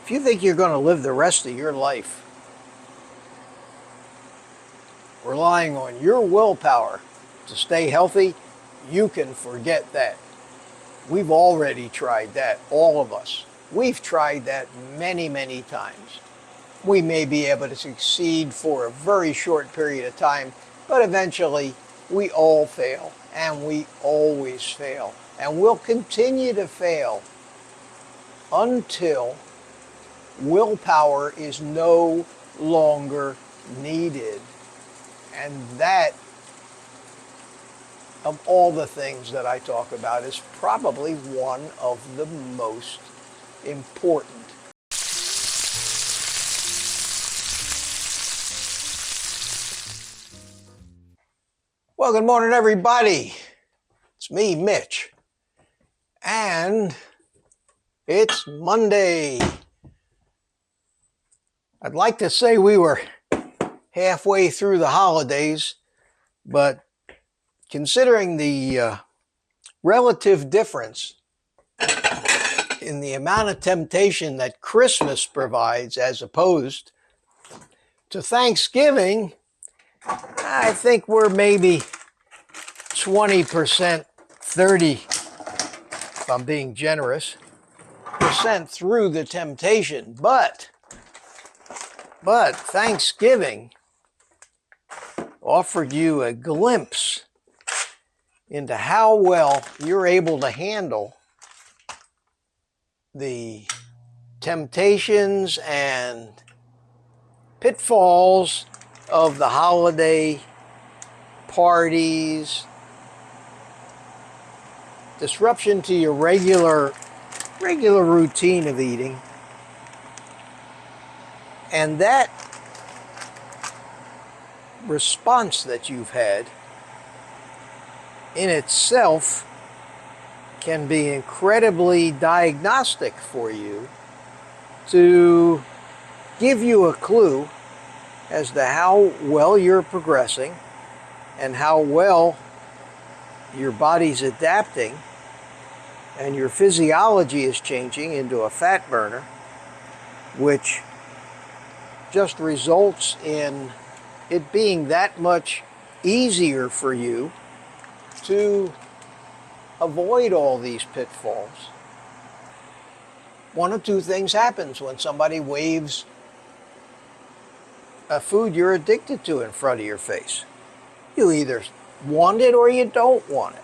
If you think you're going to live the rest of your life relying on your willpower to stay healthy, you can forget that. We've already tried that, all of us. We've tried that many, many times. We may be able to succeed for a very short period of time, but eventually we all fail, and we always fail. And we'll continue to fail until willpower is no longer needed. And that, of all the things that I talk about, is probably one of the most important. Well, good morning, everybody. It's me, Mitch. And it's Monday. I'd like to say we were halfway through the holidays, but considering the relative difference in the amount of temptation that Christmas provides as opposed to Thanksgiving, I think we're maybe 20%, 30, if I'm being generous, percent through the temptation. But Thanksgiving offered you a glimpse into how well you're able to handle the temptations and pitfalls of the holiday parties, disruption to your regular routine of eating. And that response that you've had in itself can be incredibly diagnostic for you to give you a clue as to how well you're progressing and how well your body's adapting and your physiology is changing into a fat burner, which just results in it being that much easier for you to avoid all these pitfalls. One of two things happens when somebody waves a food you're addicted to in front of your face. You either want it or you don't want it.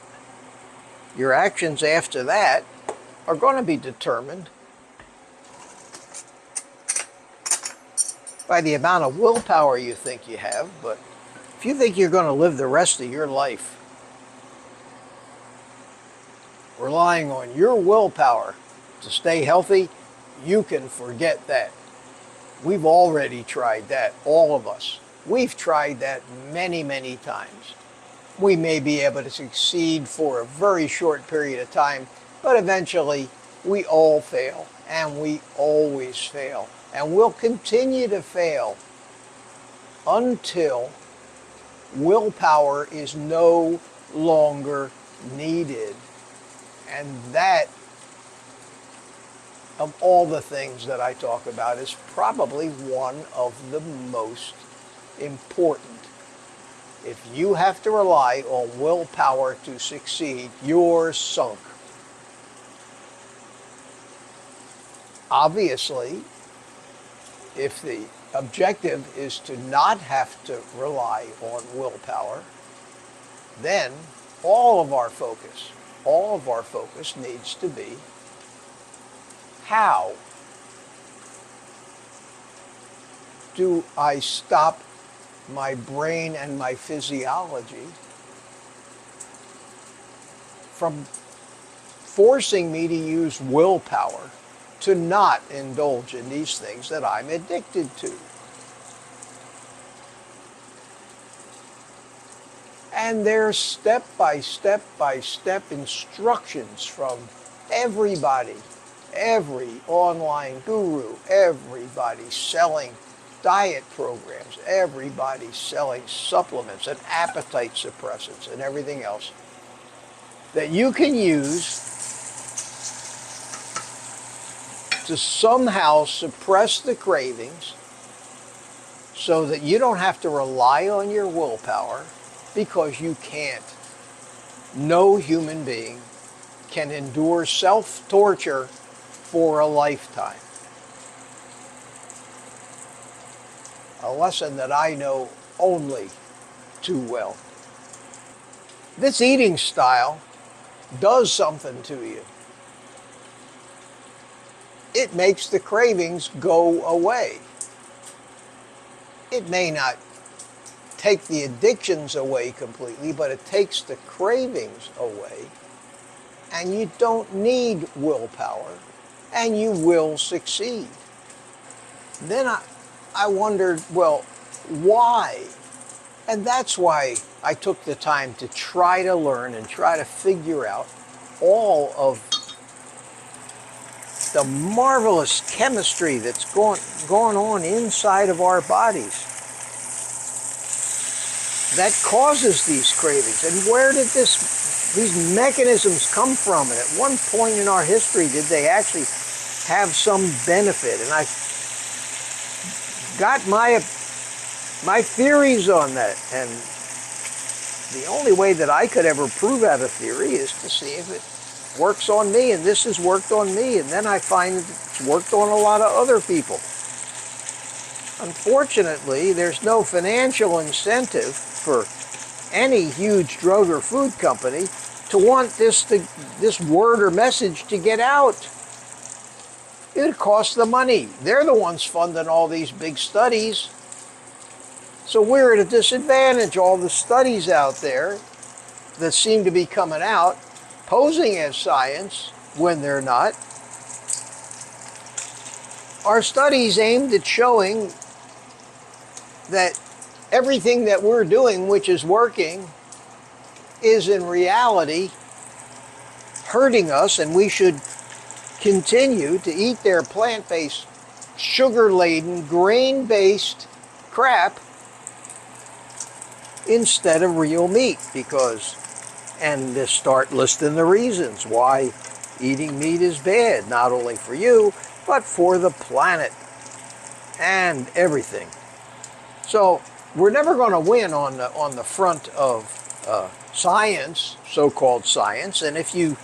Your actions after that are going to be determined by the amount of willpower you think you have. But if you think you're going to live the rest of your life relying on your willpower to stay healthy, you can forget that. We've already tried that, all of us. We've tried that many, many times. We may be able to succeed for a very short period of time, but eventually we all fail, and we always fail. And we'll continue to fail until willpower is no longer needed. And that, of all the things that I talk about, is probably one of the most important. If you have to rely on willpower to succeed, you're sunk. Obviously, if the objective is to not have to rely on willpower, then all of our focus needs to be how do I stop my brain and my physiology from forcing me to use willpower to not indulge in these things that I'm addicted to. And there's step-by-step instructions from everybody, every online guru, everybody selling diet programs, everybody selling supplements and appetite suppressants and everything else that you can use to somehow suppress the cravings so that you don't have to rely on your willpower, because you can't. No human being can endure self-torture for a lifetime. A lesson that I know only too well. This eating style does something to you. It makes the cravings go away. It may not take the addictions away completely, but it takes the cravings away, and you don't need willpower, and you will succeed. Then I wondered, well, why? And that's why I took the time to try to learn and try to figure out all of the marvelous chemistry that's going on inside of our bodies that causes these cravings. And where did these mechanisms come from? And at one point in our history, did they actually have some benefit? And I got my theories on that. And the only way that I could ever prove out a theory is to see if it works on me, and this has worked on me, and then I find it's worked on a lot of other people. Unfortunately, there's no financial incentive for any huge drug or food company to want this word or message to get out. It costs them money. They're the ones funding all these big studies. So we're at a disadvantage. All the studies out there that seem to be coming out posing as science when they're not are studies aimed at showing that everything that we're doing, which is working, is in reality hurting us, and we should continue to eat their plant-based, sugar-laden, grain-based crap instead of real meat, because, and they start listing the reasons why eating meat is bad, not only for you, but for the planet and everything. So we're never going to win on the front of science, so-called science, and if you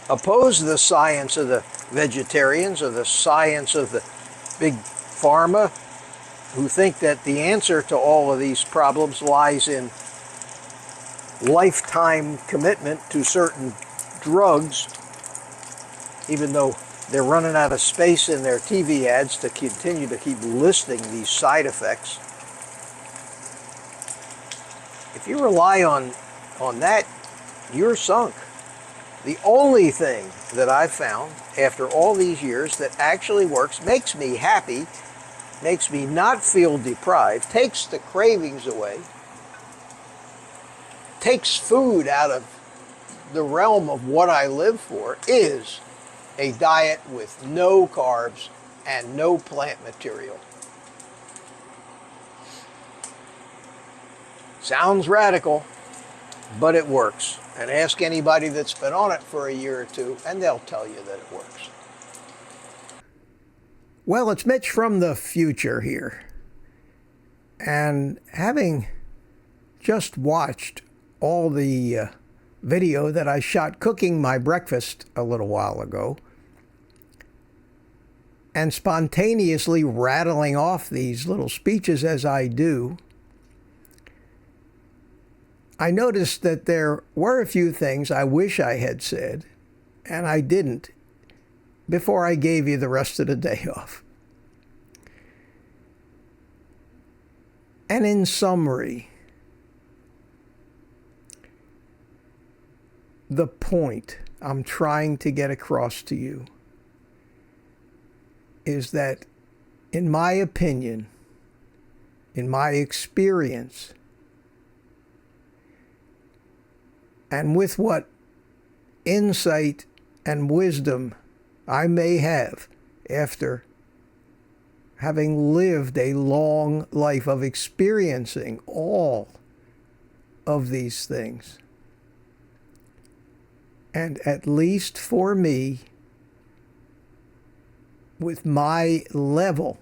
oppose the science of the vegetarians or the science of the big pharma, who think that the answer to all of these problems lies in lifetime commitment to certain drugs, even though they're running out of space in their TV ads to continue to keep listing these side effects. If you rely on that, you're sunk. The only thing that I've found after all these years that actually works, makes me happy, makes me not feel deprived, takes the cravings away, takes food out of the realm of what I live for, is a diet with no carbs and no plant material. Sounds radical, but it works. And ask anybody that's been on it for a year or two, and they'll tell you that it works. Well, it's Mitch from the future here. And having just watched all the video that I shot cooking my breakfast a little while ago, and spontaneously rattling off these little speeches as I do, I noticed that there were a few things I wish I had said, and I didn't, before I gave you the rest of the day off. And in summary, the point I'm trying to get across to you is that, in my opinion, in my experience, and with what insight and wisdom I may have after having lived a long life of experiencing all of these things. And at least for me, with my level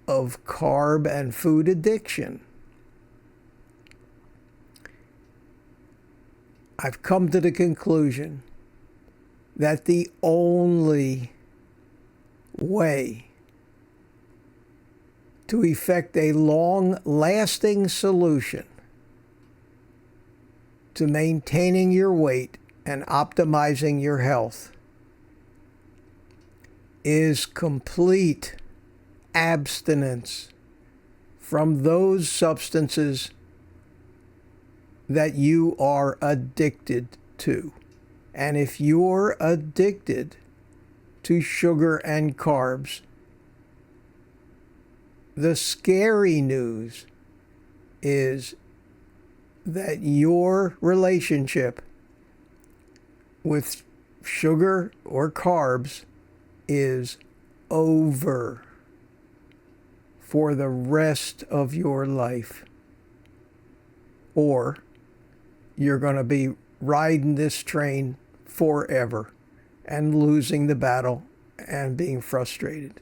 of carb and food addiction, I've come to the conclusion that the only way to effect a long-lasting solution to maintaining your weight and optimizing your health is complete abstinence from those substances that you are addicted to. And if you're addicted to sugar and carbs, the scary news is that your relationship with sugar or carbs is over for the rest of your life. Or you're going to be riding this train forever and losing the battle and being frustrated.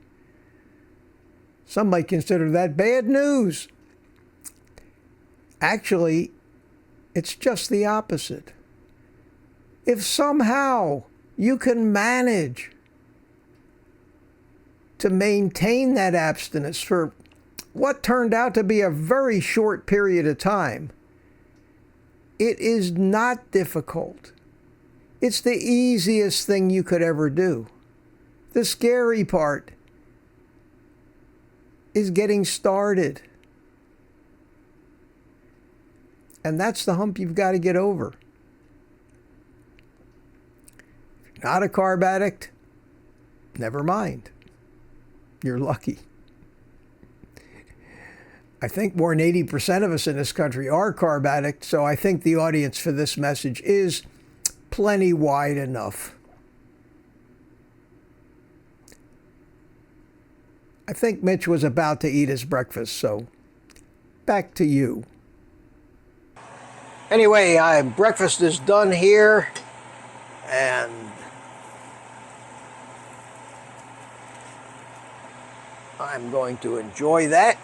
Some might consider that bad news. Actually, it's just the opposite. If somehow you can manage to maintain that abstinence for what turned out to be a very short period of time, it is not difficult. It's the easiest thing you could ever do. The scary part is getting started. And that's the hump you've got to get over. If you're not a carb addict, never mind. You're lucky. I think more than 80% of us in this country are carb addicts, so I think the audience for this message is plenty wide enough. I think Mitch was about to eat his breakfast, so back to you. Anyway, breakfast is done here, and I'm going to enjoy that.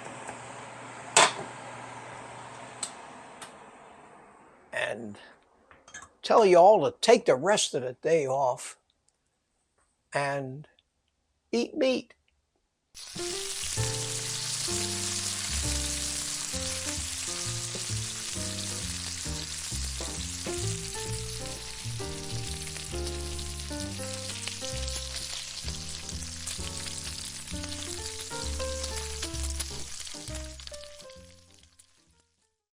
And tell you all to take the rest of the day off and eat meat.